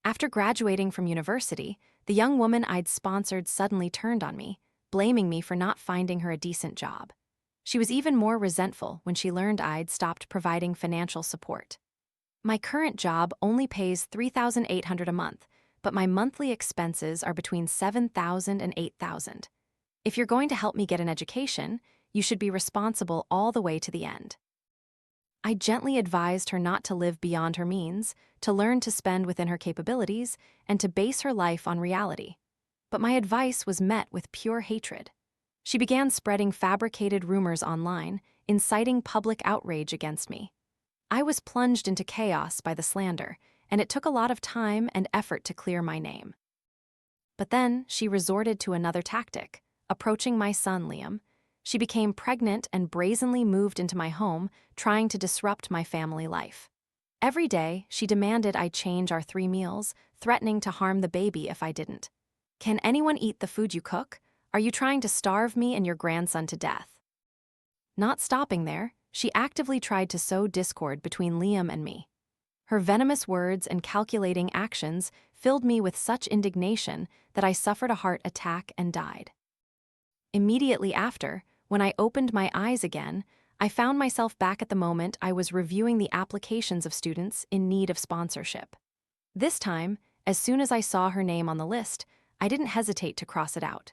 After graduating from university, the young woman I'd sponsored suddenly turned on me, blaming me for not finding her a decent job. She was even more resentful when she learned I'd stopped providing financial support. My current job only pays $3,800 a month, but my monthly expenses are between $7,000 and $8,000. If you're going to help me get an education, you should be responsible all the way to the end. I gently advised her not to live beyond her means, to learn to spend within her capabilities, and to base her life on reality. But my advice was met with pure hatred. She began spreading fabricated rumors online, inciting public outrage against me. I was plunged into chaos by the slander, and it took a lot of time and effort to clear my name. But then she resorted to another tactic, approaching my son, Liam. She became pregnant and brazenly moved into my home, trying to disrupt my family life. Every day, she demanded I change our 3 meals, threatening to harm the baby if I didn't. "Can anyone eat the food you cook? Are you trying to starve me and your grandson to death?" Not stopping there, she actively tried to sow discord between Liam and me. Her venomous words and calculating actions filled me with such indignation that I suffered a heart attack and died. Immediately after, when I opened my eyes again, I found myself back at the moment I was reviewing the applications of students in need of sponsorship. This time, as soon as I saw her name on the list, I didn't hesitate to cross it out.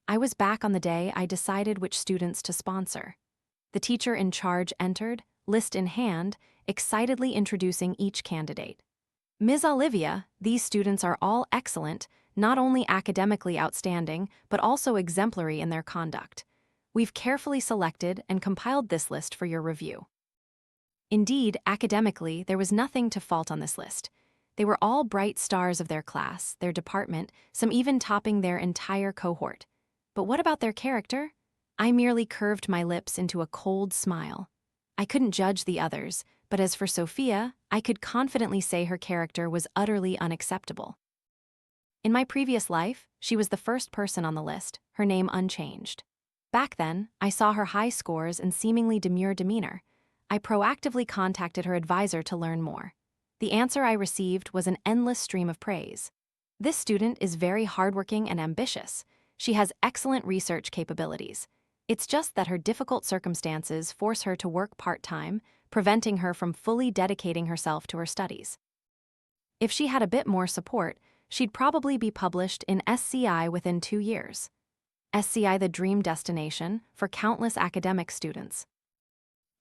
I was back on the day I decided which students to sponsor. The teacher in charge entered, list in hand, excitedly introducing each candidate. "Ms. Olivia, these students are all excellent, not only academically outstanding, but also exemplary in their conduct. We've carefully selected and compiled this list for your review." Indeed, academically, there was nothing to fault on this list. They were all bright stars of their class, their department, some even topping their entire cohort. But what about their character? I merely curved my lips into a cold smile. I couldn't judge the others, but as for Sophia, I could confidently say her character was utterly unacceptable. In my previous life, she was the first person on the list, her name unchanged. Back then, I saw her high scores and seemingly demure demeanor. I proactively contacted her advisor to learn more. The answer I received was an endless stream of praise. "This student is very hardworking and ambitious. She has excellent research capabilities. It's just that her difficult circumstances force her to work part-time, preventing her from fully dedicating herself to her studies. If she had a bit more support, she'd probably be published in SCI within 2 years. SCI, the dream destination for countless academic students."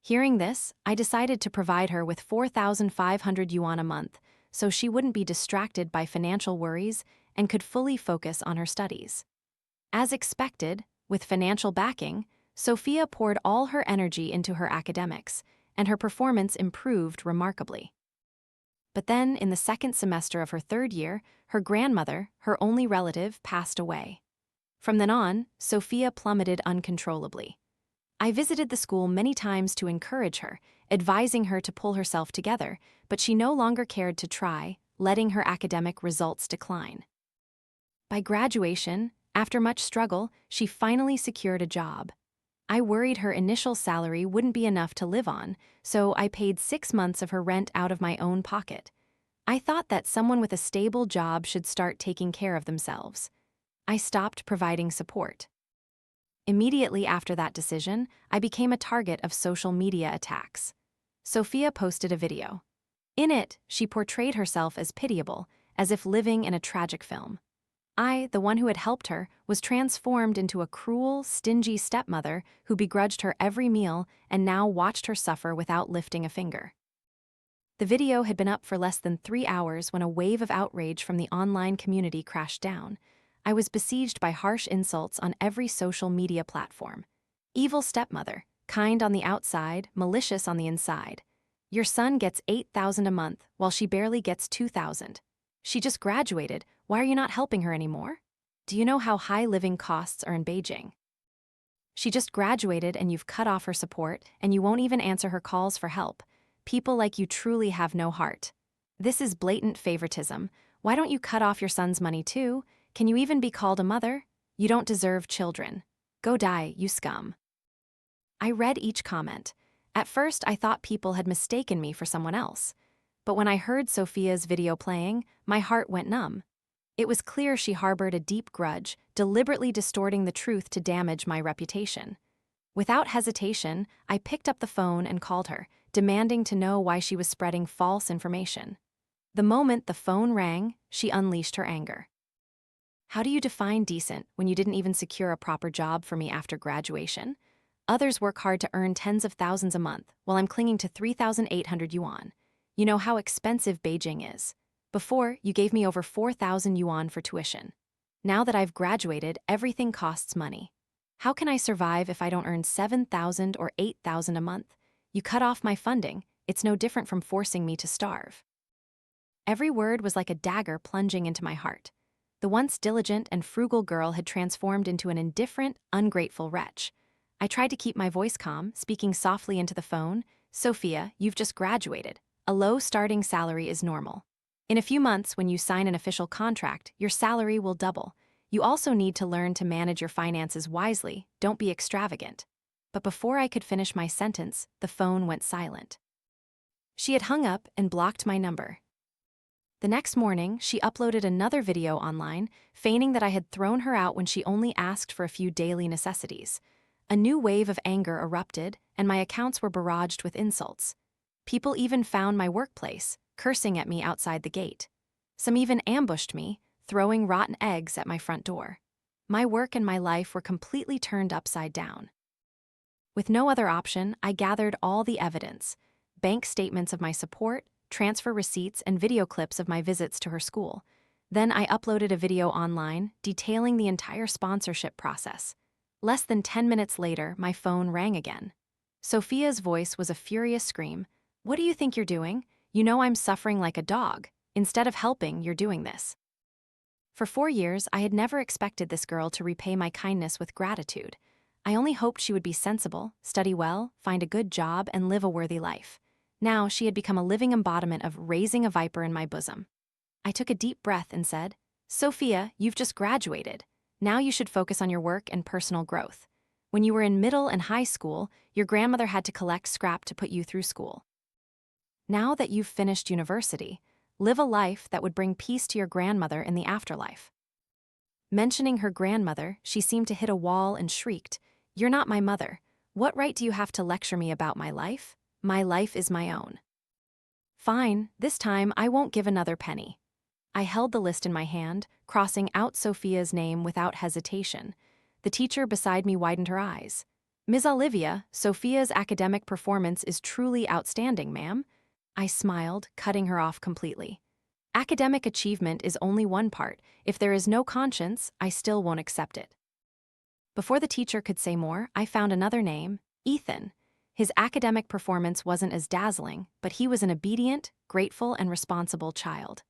Hearing this, I decided to provide her with 4,500 yuan a month so she wouldn't be distracted by financial worries and could fully focus on her studies. As expected, with financial backing, Sophia poured all her energy into her academics, and her performance improved remarkably. But then, in the second semester of her 3rd year, her grandmother, her only relative, passed away. From then on, Sophia plummeted uncontrollably. I visited the school many times to encourage her, advising her to pull herself together, but she no longer cared to try, letting her academic results decline. By graduation, after much struggle, she finally secured a job. I worried her initial salary wouldn't be enough to live on, so I paid 6 months of her rent out of my own pocket. I thought that someone with a stable job should start taking care of themselves. I stopped providing support. Immediately after that decision, I became a target of social media attacks. Sophia posted a video. In it, she portrayed herself as pitiable, as if living in a tragic film. I, the one who had helped her, was transformed into a cruel, stingy stepmother who begrudged her every meal and now watched her suffer without lifting a finger. The video had been up for less than 3 hours when a wave of outrage from the online community crashed down. I was besieged by harsh insults on every social media platform. "Evil stepmother, kind on the outside, malicious on the inside. Your son gets 8,000 a month while she barely gets 2,000. She just graduated, why are you not helping her anymore? Do you know how high living costs are in Beijing? She just graduated and you've cut off her support and you won't even answer her calls for help. People like you truly have no heart. This is blatant favoritism. Why don't you cut off your son's money too? Can you even be called a mother? You don't deserve children. Go die, you scum." I read each comment. At first, I thought people had mistaken me for someone else. But when I heard Sophia's video playing, my heart went numb. It was clear she harbored a deep grudge, deliberately distorting the truth to damage my reputation. Without hesitation, I picked up the phone and called her, demanding to know why she was spreading false information. The moment the phone rang, she unleashed her anger. "How do you define decent when you didn't even secure a proper job for me after graduation? Others work hard to earn tens of thousands a month, while I'm clinging to 3,800 yuan. You know how expensive Beijing is. Before, you gave me over 4,000 yuan for tuition. Now that I've graduated, everything costs money. How can I survive if I don't earn 7,000 or 8,000 a month? You cut off my funding. It's no different from forcing me to starve." Every word was like a dagger plunging into my heart. The once diligent and frugal girl had transformed into an indifferent, ungrateful wretch. I tried to keep my voice calm, speaking softly into the phone. "Sophia, you've just graduated. A low starting salary is normal. In a few months, when you sign an official contract, your salary will double. You also need to learn to manage your finances wisely. Don't be extravagant." But before I could finish my sentence, the phone went silent. She had hung up and blocked my number. The next morning, she uploaded another video online, feigning that I had thrown her out when she only asked for a few daily necessities. A new wave of anger erupted, and my accounts were barraged with insults. People even found my workplace, cursing at me outside the gate. Some even ambushed me, throwing rotten eggs at my front door. My work and my life were completely turned upside down. With no other option, I gathered all the evidence: bank statements of my support, transfer receipts, and video clips of my visits to her school. Then I uploaded a video online detailing the entire sponsorship process. Less than 10 minutes later, my phone rang again. Sophia's voice was a furious scream. "What do you think you're doing? You know I'm suffering like a dog. Instead of helping, you're doing this." For 4 years, I had never expected this girl to repay my kindness with gratitude. I only hoped she would be sensible, study well, find a good job, and live a worthy life. Now she had become a living embodiment of raising a viper in my bosom. I took a deep breath and said, "Sophia, you've just graduated. Now you should focus on your work and personal growth. When you were in middle and high school, your grandmother had to collect scrap to put you through school. Now that you've finished university, live a life that would bring peace to your grandmother in the afterlife." Mentioning her grandmother, she seemed to hit a wall and shrieked, "You're not my mother. What right do you have to lecture me about my life? My life is my own." "Fine, this time I won't give another penny." I held the list in my hand, crossing out Sophia's name without hesitation. The teacher beside me widened her eyes. "Ms. Olivia, Sophia's academic performance is truly outstanding, ma'am." I smiled, cutting her off completely. "Academic achievement is only one part. If there is no conscience, I still won't accept it." Before the teacher could say more, I found another name, Ethan. His academic performance wasn't as dazzling, but he was an obedient, grateful, and responsible child.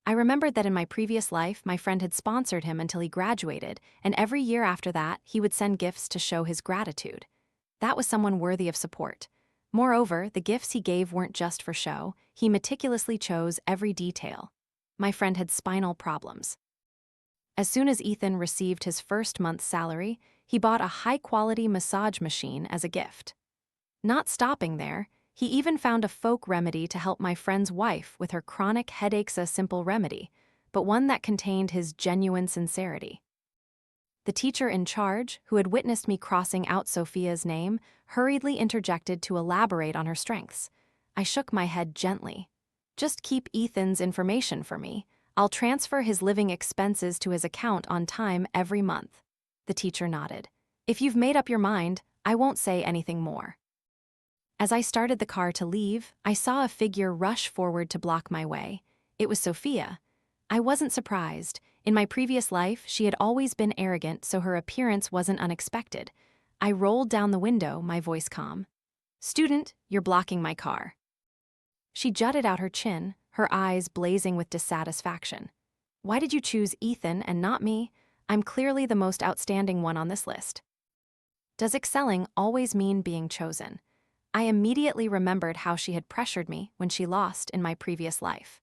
I remembered that in my previous life, my friend had sponsored him until he graduated, and every year after that, he would send gifts to show his gratitude. That was someone worthy of support. Moreover, the gifts he gave weren't just for show. He meticulously chose every detail. My friend had spinal problems. As soon as Ethan received his first month's salary, he bought a high-quality massage machine as a gift. Not stopping there, he even found a folk remedy to help my friend's wife with her chronic headaches, a simple remedy, but one that contained his genuine sincerity. The teacher in charge, who had witnessed me crossing out Sophia's name, hurriedly interjected to elaborate on her strengths. I shook my head gently. "Just keep Ethan's information for me. I'll transfer his living expenses to his account on time every month." The teacher nodded. "If you've made up your mind, I won't say anything more." As I started the car to leave, I saw a figure rush forward to block my way. It was Sophia. I wasn't surprised. In my previous life, she had always been arrogant, so her appearance wasn't unexpected. I rolled down the window, my voice calm. "Student, you're blocking my car." She jutted out her chin, her eyes blazing with dissatisfaction. "Why did you choose Ethan and not me? I'm clearly the most outstanding one on this list." Does excelling always mean being chosen? I immediately remembered how she had pressured me when she lost in my previous life.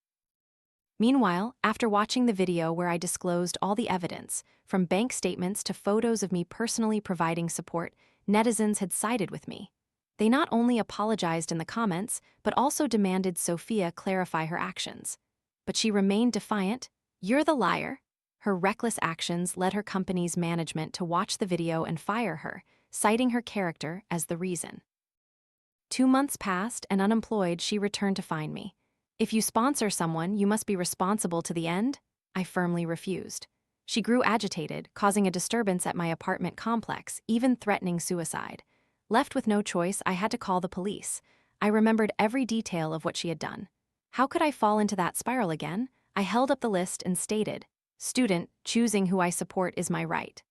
Meanwhile, after watching the video where I disclosed all the evidence, from bank statements to photos of me personally providing support, netizens had sided with me. They not only apologized in the comments, but also demanded Sophia clarify her actions. But she remained defiant. "You're the liar." Her reckless actions led her company's management to watch the video and fire her, citing her character as the reason. 2 months passed, and unemployed, she returned to find me. "If you sponsor someone, you must be responsible to the end?" I firmly refused. She grew agitated, causing a disturbance at my apartment complex, even threatening suicide. Left with no choice, I had to call the police. I remembered every detail of what she had done. How could I fall into that spiral again? I held up the list and stated, "Student, choosing who I support is my right."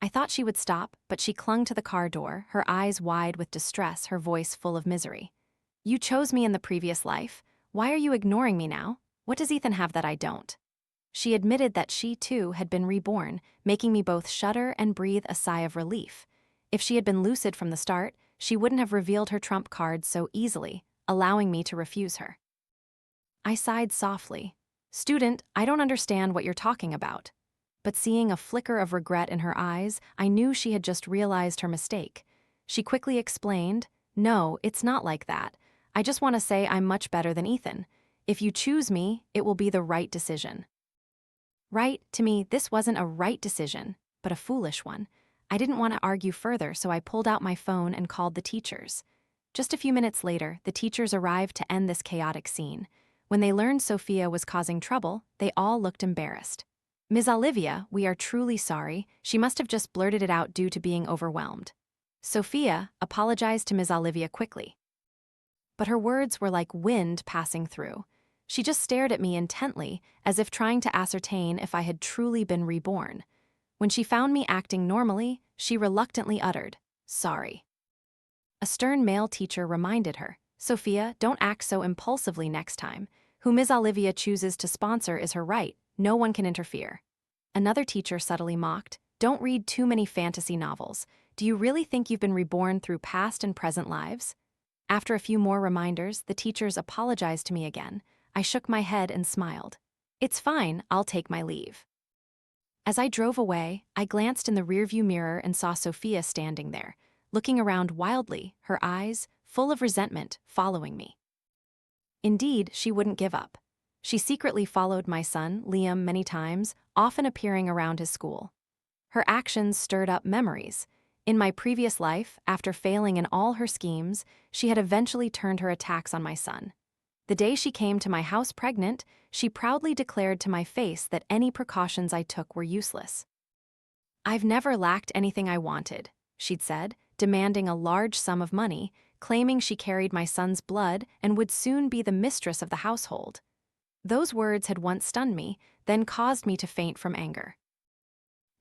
I thought she would stop, but she clung to the car door, her eyes wide with distress, her voice full of misery. "You chose me in the previous life. Why are you ignoring me now? What does Ethan have that I don't?" She admitted that she, too, had been reborn, making me both shudder and breathe a sigh of relief. If she had been lucid from the start, she wouldn't have revealed her trump card so easily, allowing me to refuse her. I sighed softly. "Student, I don't understand what you're talking about." But seeing a flicker of regret in her eyes, I knew she had just realized her mistake. She quickly explained, "No, it's not like that. I just want to say I'm much better than Ethan. If you choose me, it will be the right decision." Right, to me, this wasn't a right decision, but a foolish one. I didn't want to argue further, so I pulled out my phone and called the teachers. Just a few minutes later, the teachers arrived to end this chaotic scene. When they learned Sophia was causing trouble, they all looked embarrassed. "Ms. Olivia, we are truly sorry. She must have just blurted it out due to being overwhelmed." Sophia apologized to Ms. Olivia quickly. But her words were like wind passing through. She just stared at me intently, as if trying to ascertain if I had truly been reborn. When she found me acting normally, she reluctantly uttered, "Sorry." A stern male teacher reminded her, "Sophia, don't act so impulsively next time. Who Ms. Olivia chooses to sponsor is her right. No one can interfere." Another teacher subtly mocked, "Don't read too many fantasy novels. Do you really think you've been reborn through past and present lives?" After a few more reminders, the teachers apologized to me again. I shook my head and smiled. "It's fine, I'll take my leave." As I drove away, I glanced in the rearview mirror and saw Sophia standing there, looking around wildly, her eyes, full of resentment, following me. Indeed, she wouldn't give up. She secretly followed my son, Liam, many times, often appearing around his school. Her actions stirred up memories. In my previous life, after failing in all her schemes, she had eventually turned her attacks on my son. The day she came to my house pregnant, she proudly declared to my face that any precautions I took were useless. "I've never lacked anything I wanted," she'd said, demanding a large sum of money, claiming she carried my son's blood and would soon be the mistress of the household. Those words had once stunned me, then caused me to faint from anger.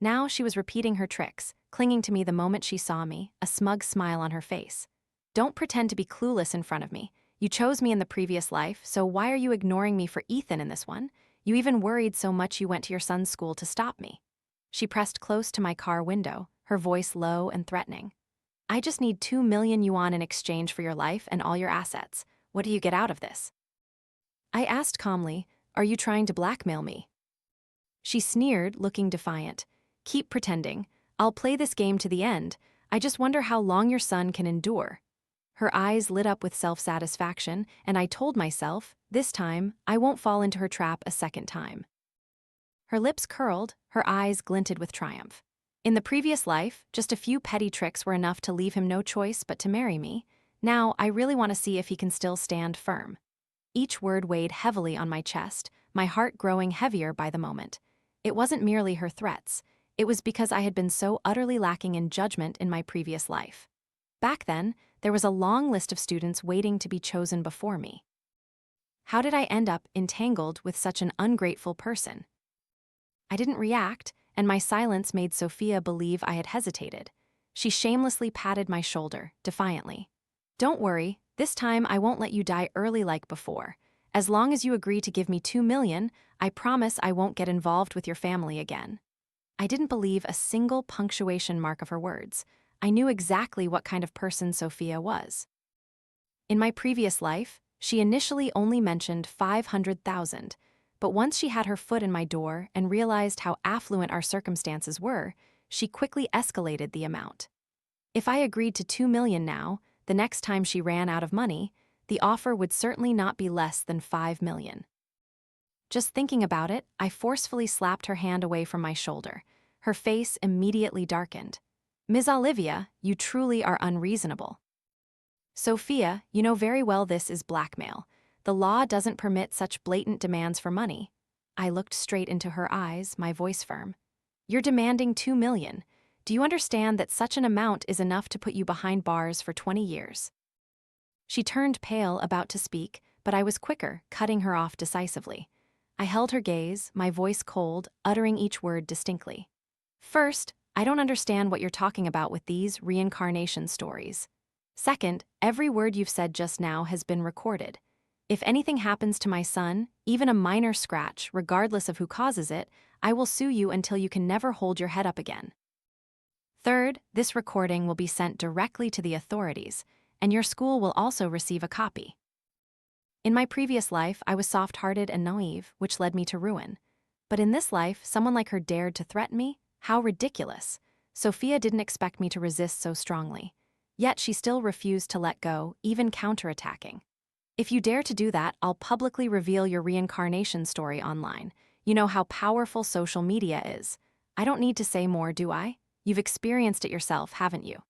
Now she was repeating her tricks, clinging to me the moment she saw me, a smug smile on her face. "Don't pretend to be clueless in front of me. You chose me in the previous life, so why are you ignoring me for Ethan in this one? You even worried so much you went to your son's school to stop me." She pressed close to my car window, her voice low and threatening. "I just need 2 million yuan in exchange for your life and all your assets. What do you get out of this?" I asked calmly, "Are you trying to blackmail me?" She sneered, looking defiant. "Keep pretending. I'll play this game to the end. I just wonder how long your son can endure." Her eyes lit up with self-satisfaction, and I told myself, this time, I won't fall into her trap a second time. Her lips curled, her eyes glinted with triumph. In the previous life, just a few petty tricks were enough to leave him no choice but to marry me. Now, I really want to see if he can still stand firm. Each word weighed heavily on my chest, my heart growing heavier by the moment. It wasn't merely her threats. It was because I had been so utterly lacking in judgment in my previous life. Back then, there was a long list of students waiting to be chosen before me. How did I end up entangled with such an ungrateful person? I didn't react, and my silence made Sophia believe I had hesitated. She shamelessly patted my shoulder, defiantly. "Don't worry, this time I won't let you die early like before. As long as you agree to give me 2 million, I promise I won't get involved with your family again." I didn't believe a single punctuation mark of her words. I knew exactly what kind of person Sophia was. In my previous life, she initially only mentioned 500,000, but once she had her foot in my door and realized how affluent our circumstances were, she quickly escalated the amount. If I agreed to 2 million now, the next time she ran out of money, the offer would certainly not be less than 5 million. Just thinking about it, I forcefully slapped her hand away from my shoulder. Her face immediately darkened. Ms. Olivia, you truly are unreasonable. Sophia, you know very well this is blackmail. The law doesn't permit such blatant demands for money. I looked straight into her eyes, my voice firm. You're demanding 2 million. Do you understand that such an amount is enough to put you behind bars for 20 years? She turned pale, about to speak, but I was quicker, cutting her off decisively. I held her gaze, my voice cold, uttering each word distinctly. First, I don't understand what you're talking about with these reincarnation stories. Second, every word you've said just now has been recorded. If anything happens to my son, even a minor scratch, regardless of who causes it, I will sue you until you can never hold your head up again. Third, this recording will be sent directly to the authorities, and your school will also receive a copy. In my previous life, I was soft-hearted and naive, which led me to ruin. But in this life, someone like her dared to threaten me? How ridiculous. Sophia didn't expect me to resist so strongly. Yet she still refused to let go, even counterattacking. If you dare to do that, I'll publicly reveal your reincarnation story online. You know how powerful social media is. I don't need to say more, do I? You've experienced it yourself, haven't you?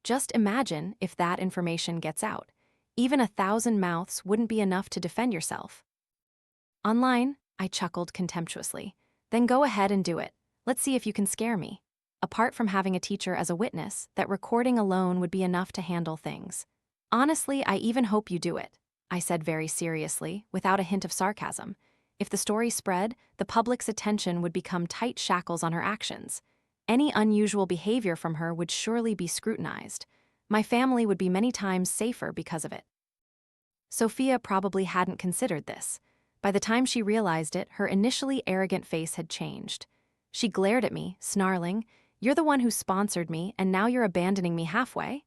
Just imagine if that information gets out. Even 1,000 mouths wouldn't be enough to defend yourself. Online, I chuckled contemptuously. Then go ahead and do it. Let's see if you can scare me. Apart from having a teacher as a witness, that recording alone would be enough to handle things. Honestly, I even hope you do it, I said very seriously, without a hint of sarcasm. If the story spread, the public's attention would become tight shackles on her actions. Any unusual behavior from her would surely be scrutinized. My family would be many times safer because of it. Sophia probably hadn't considered this. By the time she realized it, her initially arrogant face had changed. She glared at me, snarling, "You're the one who sponsored me, and now you're abandoning me halfway?"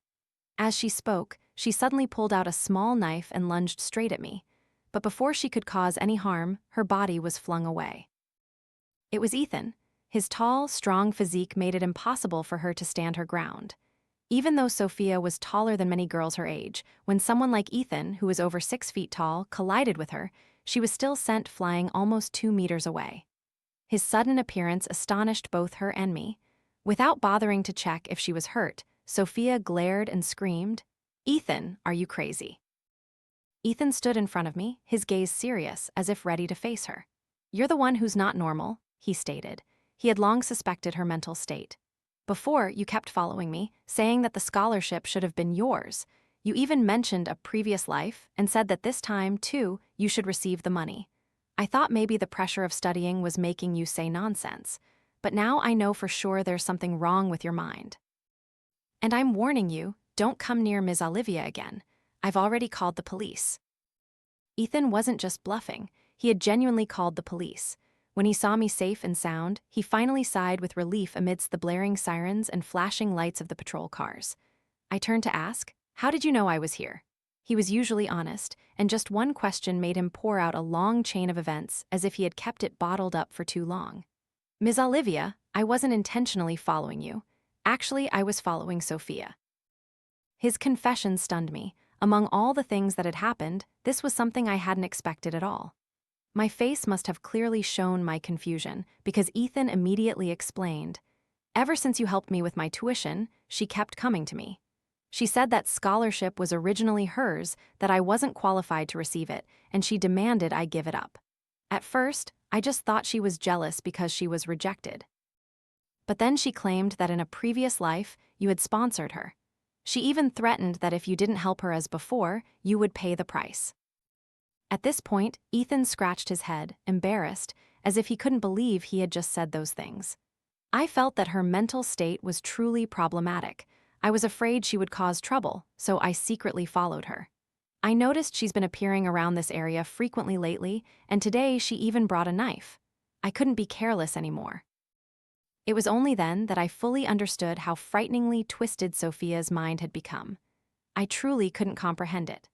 As she spoke, she suddenly pulled out a small knife and lunged straight at me. But before she could cause any harm, her body was flung away. It was Ethan. His tall, strong physique made it impossible for her to stand her ground. Even though Sophia was taller than many girls her age, when someone like Ethan, who was over 6 feet tall, collided with her, she was still sent flying almost 2 meters away. His sudden appearance astonished both her and me. Without bothering to check if she was hurt, Sophia glared and screamed, "Ethan, are you crazy?" Ethan stood in front of me, his gaze serious, as if ready to face her. "You're the one who's not normal," he stated. He had long suspected her mental state. "Before, you kept following me, saying that the scholarship should have been yours. You even mentioned a previous life and said that this time, too, you should receive the money. I thought maybe the pressure of studying was making you say nonsense, but now I know for sure there's something wrong with your mind. And I'm warning you, don't come near Ms. Olivia again. I've already called the police." Ethan wasn't just bluffing, he had genuinely called the police. When he saw me safe and sound, he finally sighed with relief amidst the blaring sirens and flashing lights of the patrol cars. I turned to ask, "How did you know I was here?" He was usually honest, and just one question made him pour out a long chain of events as if he had kept it bottled up for too long. "Ms. Olivia, I wasn't intentionally following you. Actually, I was following Sophia." His confession stunned me. Among all the things that had happened, this was something I hadn't expected at all. My face must have clearly shown my confusion, because Ethan immediately explained, "Ever since you helped me with my tuition, she kept coming to me. She said that scholarship was originally hers, that I wasn't qualified to receive it, and she demanded I give it up. At first, I just thought she was jealous because she was rejected. But then she claimed that in a previous life, you had sponsored her. She even threatened that if you didn't help her as before, you would pay the price." At this point, Ethan scratched his head, embarrassed, as if he couldn't believe he had just said those things. I felt that her mental state was truly problematic. I was afraid she would cause trouble, so I secretly followed her. I noticed she's been appearing around this area frequently lately, and today she even brought a knife. I couldn't be careless anymore. It was only then that I fully understood how frighteningly twisted Sophia's mind had become. I truly couldn't comprehend it.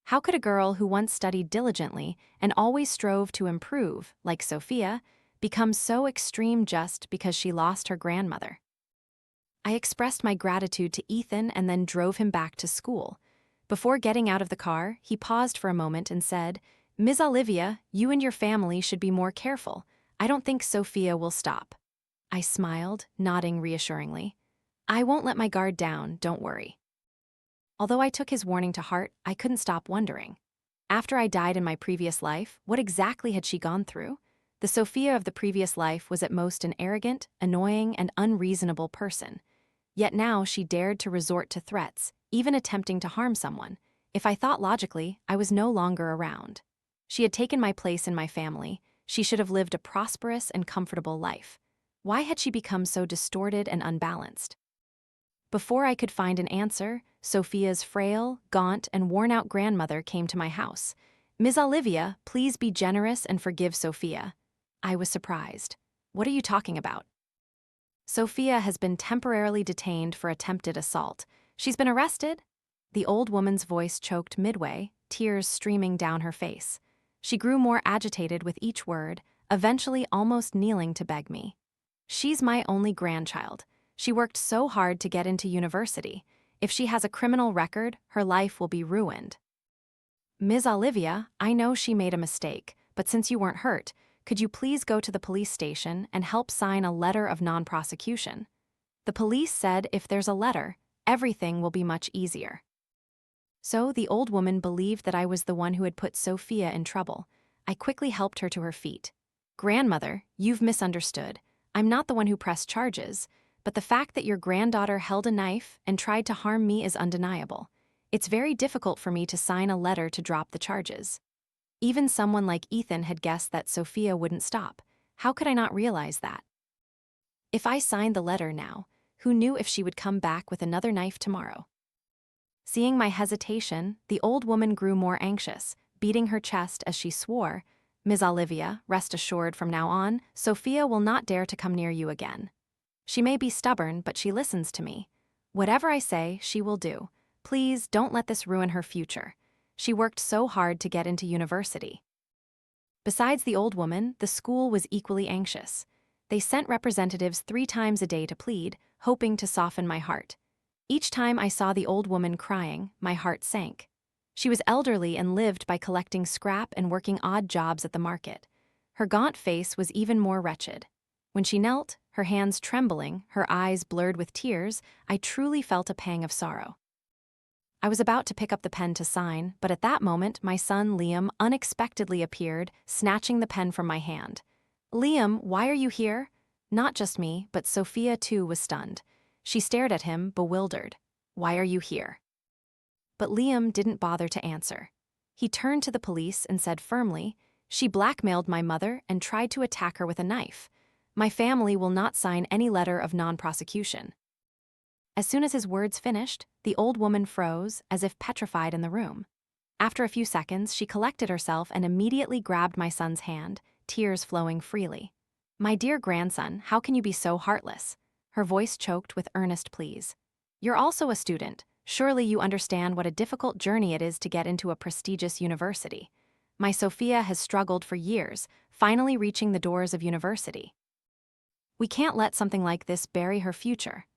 How could a girl who once studied diligently and always strove to improve, like Sophia, become so extreme just because she lost her grandmother? I expressed my gratitude to Ethan and then drove him back to school. Before getting out of the car, he paused for a moment and said, "Ms. Olivia, you and your family should be more careful. I don't think Sophia will stop." I smiled, nodding reassuringly. "I won't let my guard down, don't worry." Although I took his warning to heart, I couldn't stop wondering. After I died in my previous life, what exactly had she gone through? The Sophia of the previous life was at most an arrogant, annoying, and unreasonable person. Yet now she dared to resort to threats, even attempting to harm someone. If I thought logically, I was no longer around. She had taken my place in my family. She should have lived a prosperous and comfortable life. Why had she become so distorted and unbalanced? Before I could find an answer, Sophia's frail, gaunt, and worn-out grandmother came to my house. "Ms. Olivia, please be generous and forgive Sophia." I was surprised. "What are you talking about?" "Sophia has been temporarily detained for attempted assault. She's been arrested?" The old woman's voice choked midway, tears streaming down her face. She grew more agitated with each word, eventually almost kneeling to beg me. "She's my only grandchild. She worked so hard to get into university. If she has a criminal record, her life will be ruined." "Ms. Olivia, I know she made a mistake, but since you weren't hurt, could you please go to the police station and help sign a letter of non-prosecution? The police said if there's a letter, everything will be much easier." So the old woman believed that I was the one who had put Sophia in trouble. I quickly helped her to her feet. "Grandmother, you've misunderstood. I'm not the one who pressed charges, but the fact that your granddaughter held a knife and tried to harm me is undeniable. It's very difficult for me to sign a letter to drop the charges. Even someone like Ethan had guessed that Sophia wouldn't stop. How could I not realize that? If I signed the letter now, who knew if she would come back with another knife tomorrow?" Seeing my hesitation, the old woman grew more anxious, beating her chest as she swore, "Ms. Olivia, rest assured from now on, Sophia will not dare to come near you again. She may be stubborn, but she listens to me. Whatever I say, she will do. Please don't let this ruin her future. She worked so hard to get into university." Besides the old woman, the school was equally anxious. They sent representatives 3 times a day to plead, hoping to soften my heart. Each time I saw the old woman crying, my heart sank. She was elderly and lived by collecting scrap and working odd jobs at the market. Her gaunt face was even more wretched. When she knelt, her hands trembling, her eyes blurred with tears, I truly felt a pang of sorrow. I was about to pick up the pen to sign, but at that moment my son Liam unexpectedly appeared, snatching the pen from my hand. "Liam, why are you here?" Not just me, but Sophia too was stunned. She stared at him, bewildered. "Why are you here?" But Liam didn't bother to answer. He turned to the police and said firmly, "She blackmailed my mother and tried to attack her with a knife. My family will not sign any letter of non-prosecution." As soon as his words finished, the old woman froze, as if petrified in the room. After a few seconds, she collected herself and immediately grabbed my son's hand, tears flowing freely. "My dear grandson, how can you be so heartless?" Her voice choked with earnest pleas. "You're also a student. Surely you understand what a difficult journey it is to get into a prestigious university. My Sophia has struggled for years, finally reaching the doors of university. We can't let something like this bury her future."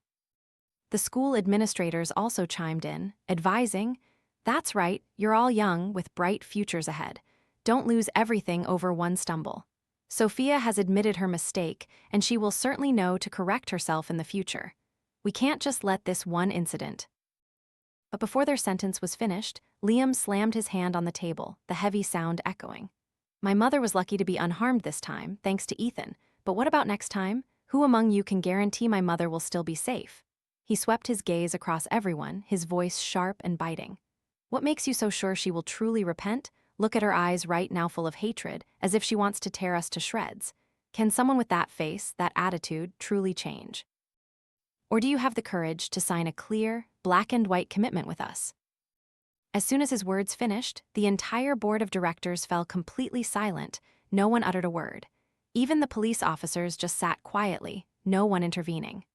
The school administrators also chimed in, advising, "That's right, you're all young with bright futures ahead. Don't lose everything over one stumble. Sophia has admitted her mistake, and she will certainly know to correct herself in the future. We can't just let this one incident." But before their sentence was finished, Liam slammed his hand on the table, the heavy sound echoing. "My mother was lucky to be unharmed this time, thanks to Ethan. But what about next time? Who among you can guarantee my mother will still be safe?" He swept his gaze across everyone, his voice sharp and biting. "What makes you so sure she will truly repent? Look at her eyes right now full of hatred, as if she wants to tear us to shreds. Can someone with that face, that attitude, truly change? Or do you have the courage to sign a clear, black and white commitment with us?" As soon as his words finished, the entire board of directors fell completely silent. No one uttered a word. Even the police officers just sat quietly, no one intervening.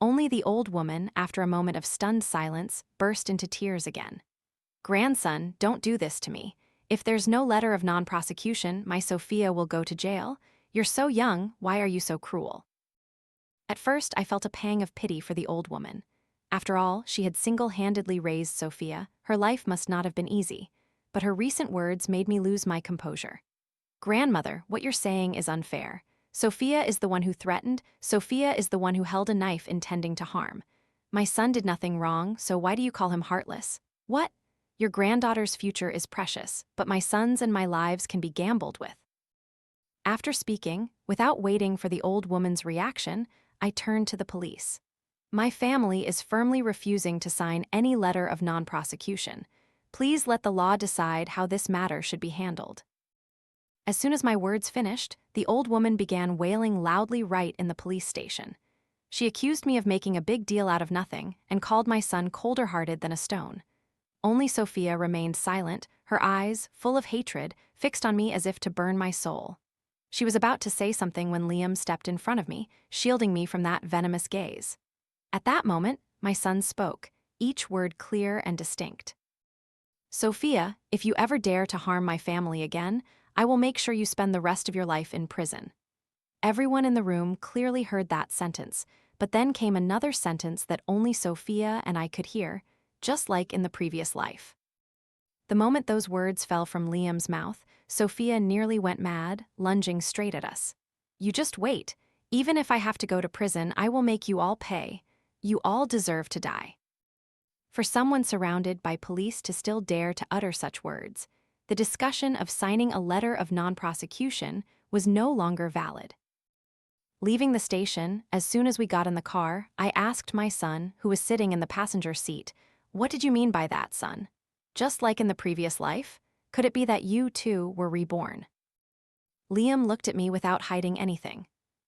Only the old woman, after a moment of stunned silence, burst into tears again. "Grandson, don't do this to me. If there's no letter of non-prosecution, my Sophia will go to jail. You're so young, why are you so cruel?" At first, I felt a pang of pity for the old woman. After all, she had single-handedly raised Sophia. Her life must not have been easy. But her recent words made me lose my composure. Grandmother, what you're saying is unfair. Sophia is the one who threatened. Sophia is the one who held a knife intending to harm. My son did nothing wrong, so why do you call him heartless? What? Your granddaughter's future is precious, but my son's and my lives can be gambled with. After speaking, without waiting for the old woman's reaction, I turned to the police. My family is firmly refusing to sign any letter of non-prosecution. Please let the law decide how this matter should be handled. As soon as my words finished, the old woman began wailing loudly right in the police station. She accused me of making a big deal out of nothing and called my son colder-hearted than a stone. Only Sophia remained silent, her eyes, full of hatred, fixed on me as if to burn my soul. She was about to say something when Liam stepped in front of me, shielding me from that venomous gaze. At that moment, my son spoke, each word clear and distinct. Sophia, if you ever dare to harm my family again, I will make sure you spend the rest of your life in prison. Everyone in the room clearly heard that sentence, but then came another sentence that only Sophia and I could hear, just like in the previous life. The moment those words fell from Liam's mouth, Sophia nearly went mad, lunging straight at us. You just wait. Even if I have to go to prison, I will make you all pay. You all deserve to die. For someone surrounded by police to still dare to utter such words, the discussion of signing a letter of non-prosecution was no longer valid. Leaving the station, as soon as we got in the car, I asked my son, who was sitting in the passenger seat, "What did you mean by that, son? Just like in the previous life? Could it be that you, too, were reborn?" Liam looked at me without hiding anything.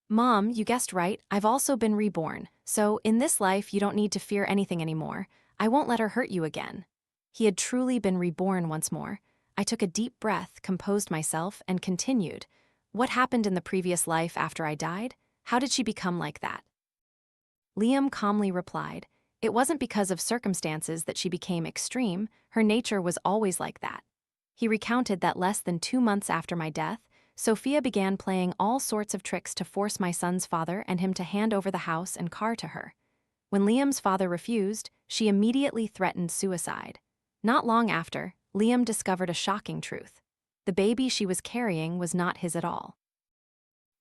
"Mom, you guessed right, I've also been reborn, so in this life you don't need to fear anything anymore. I won't let her hurt you again." He had truly been reborn once more. I took a deep breath, composed myself, and continued. "What happened in the previous life after I died? How did she become like that?" Liam calmly replied, "It wasn't because of circumstances that she became extreme, her nature was always like that." He recounted that less than 2 months after my death, Sophia began playing all sorts of tricks to force my son's father and him to hand over the house and car to her. When Liam's father refused, she immediately threatened suicide. Not long after, Liam discovered a shocking truth. The baby she was carrying was not his at all.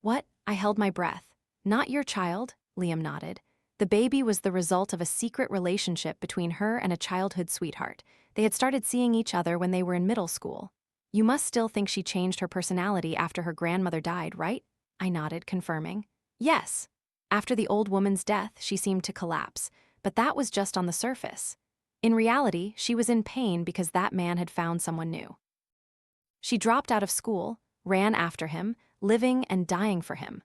"What?" I held my breath. "Not your child?" Liam nodded. "The baby was the result of a secret relationship between her and a childhood sweetheart. They had started seeing each other when they were in middle school. You must still think she changed her personality after her grandmother died, right?" I nodded, confirming. "Yes. After the old woman's death, she seemed to collapse, but that was just on the surface. In reality, she was in pain because that man had found someone new. She dropped out of school, ran after him, living and dying for him.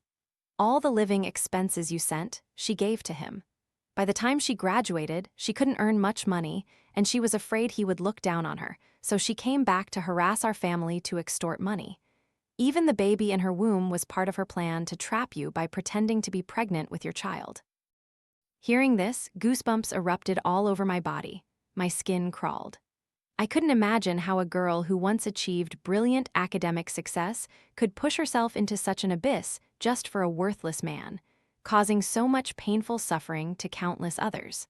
All the living expenses you sent, she gave to him. By the time she graduated, she couldn't earn much money, and she was afraid he would look down on her, so she came back to harass our family to extort money. Even the baby in her womb was part of her plan to trap you by pretending to be pregnant with your child." Hearing this, goosebumps erupted all over my body. My skin crawled. I couldn't imagine how a girl who once achieved brilliant academic success could push herself into such an abyss just for a worthless man, causing so much painful suffering to countless others.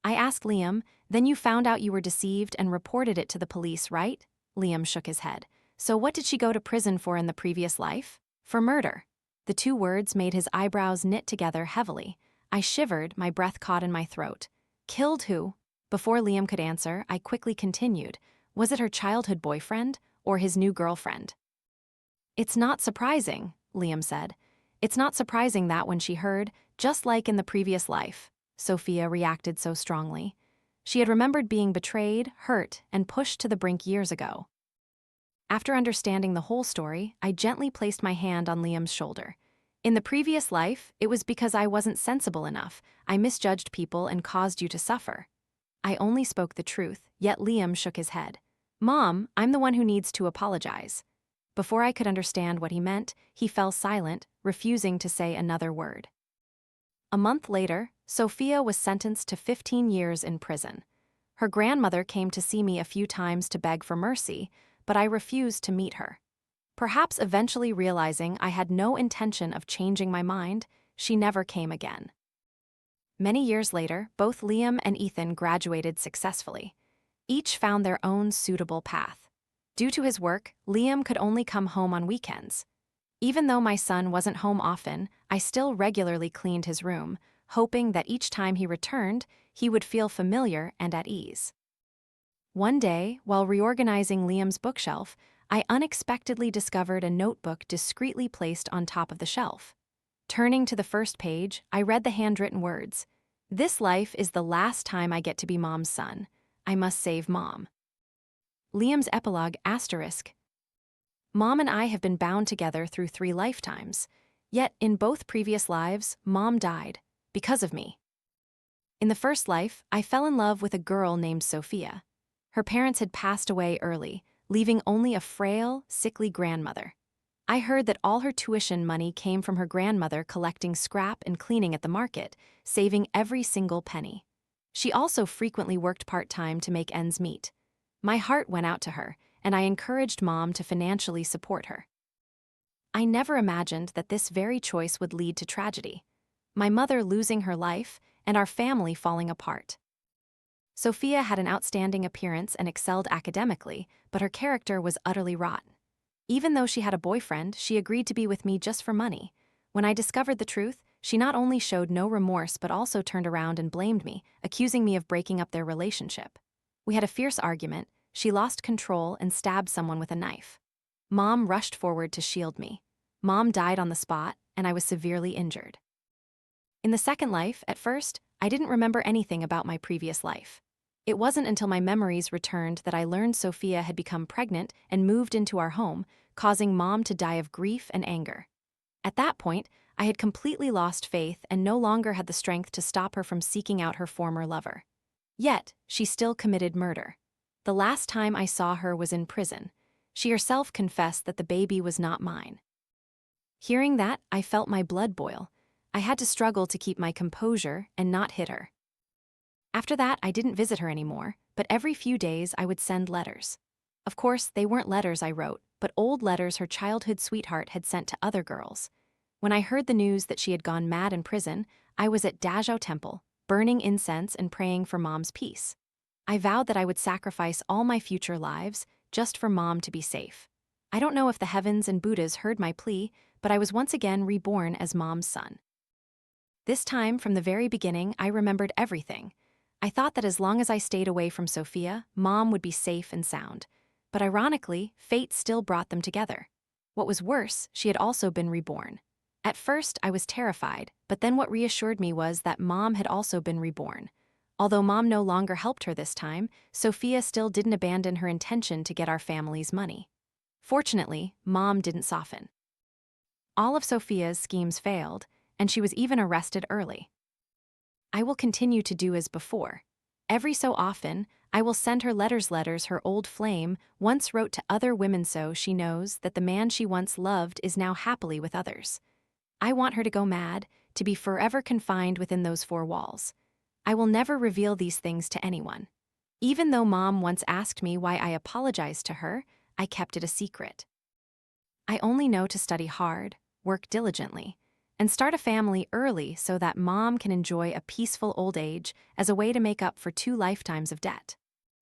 I asked Liam, "Then you found out you were deceived and reported it to the police, right?" Liam shook his head. "So what did she go to prison for in the previous life?" "For murder." The 2 words made his eyebrows knit together heavily. I shivered, my breath caught in my throat. "Killed who?" Before Liam could answer, I quickly continued. "Was it her childhood boyfriend or his new girlfriend?" "It's not surprising," Liam said. "It's not surprising that when she heard, just like in the previous life," Sophia reacted so strongly. She had remembered being betrayed, hurt, and pushed to the brink years ago. After understanding the whole story, I gently placed my hand on Liam's shoulder. "In the previous life, it was because I wasn't sensible enough. I misjudged people and caused you to suffer." I only spoke the truth, yet Liam shook his head. "Mom, I'm the one who needs to apologize." Before I could understand what he meant, he fell silent, refusing to say another word. A month later, Sophia was sentenced to 15 years in prison. Her grandmother came to see me a few times to beg for mercy, but I refused to meet her. Perhaps eventually realizing I had no intention of changing my mind, she never came again. Many years later, both Liam and Ethan graduated successfully. Each found their own suitable path. Due to his work, Liam could only come home on weekends. Even though my son wasn't home often, I still regularly cleaned his room, hoping that each time he returned, he would feel familiar and at ease. One day, while reorganizing Liam's bookshelf, I unexpectedly discovered a notebook discreetly placed on top of the shelf. Turning to the first page, I read the handwritten words, "This life is the last time I get to be Mom's son. I must save Mom." Liam's epilogue asterisk. Mom and I have been bound together through 3 lifetimes. Yet, in both previous lives, Mom died, because of me. In the first life, I fell in love with a girl named Sophia. Her parents had passed away early, leaving only a frail, sickly grandmother. I heard that all her tuition money came from her grandmother collecting scrap and cleaning at the market, saving every single penny. She also frequently worked part-time to make ends meet. My heart went out to her, and I encouraged Mom to financially support her. I never imagined that this very choice would lead to tragedy. My mother losing her life, and our family falling apart. Sophia had an outstanding appearance and excelled academically, but her character was utterly rotten. Even though she had a boyfriend, she agreed to be with me just for money. When I discovered the truth, she not only showed no remorse but also turned around and blamed me, accusing me of breaking up their relationship. We had a fierce argument, she lost control and stabbed someone with a knife. Mom rushed forward to shield me. Mom died on the spot, and I was severely injured. In the second life, at first, I didn't remember anything about my previous life. It wasn't until my memories returned that I learned Sophia had become pregnant and moved into our home, causing Mom to die of grief and anger. At that point, I had completely lost faith and no longer had the strength to stop her from seeking out her former lover. Yet, she still committed murder. The last time I saw her was in prison. She herself confessed that the baby was not mine. Hearing that, I felt my blood boil. I had to struggle to keep my composure and not hit her. After that, I didn't visit her anymore, but every few days I would send letters. Of course, they weren't letters I wrote, but old letters her childhood sweetheart had sent to other girls. When I heard the news that she had gone mad in prison, I was at Dazhou Temple, burning incense and praying for Mom's peace. I vowed that I would sacrifice all my future lives just for Mom to be safe. I don't know if the heavens and Buddhas heard my plea, but I was once again reborn as Mom's son. This time, from the very beginning, I remembered everything. I thought that as long as I stayed away from Sophia, Mom would be safe and sound. But ironically, fate still brought them together. What was worse, she had also been reborn. At first, I was terrified, but then what reassured me was that Mom had also been reborn. Although Mom no longer helped her this time, Sophia still didn't abandon her intention to get our family's money. Fortunately, Mom didn't soften. All of Sophia's schemes failed, and she was even arrested early. I will continue to do as before. Every so often, I will send her letters her old flame once wrote to other women so she knows that the man she once loved is now happily with others. I want her to go mad, to be forever confined within those 4 walls. I will never reveal these things to anyone. Even though Mom once asked me why I apologized to her, I kept it a secret. I only know to study hard, work diligently, and start a family early so that Mom can enjoy a peaceful old age as a way to make up for 2 lifetimes of debt.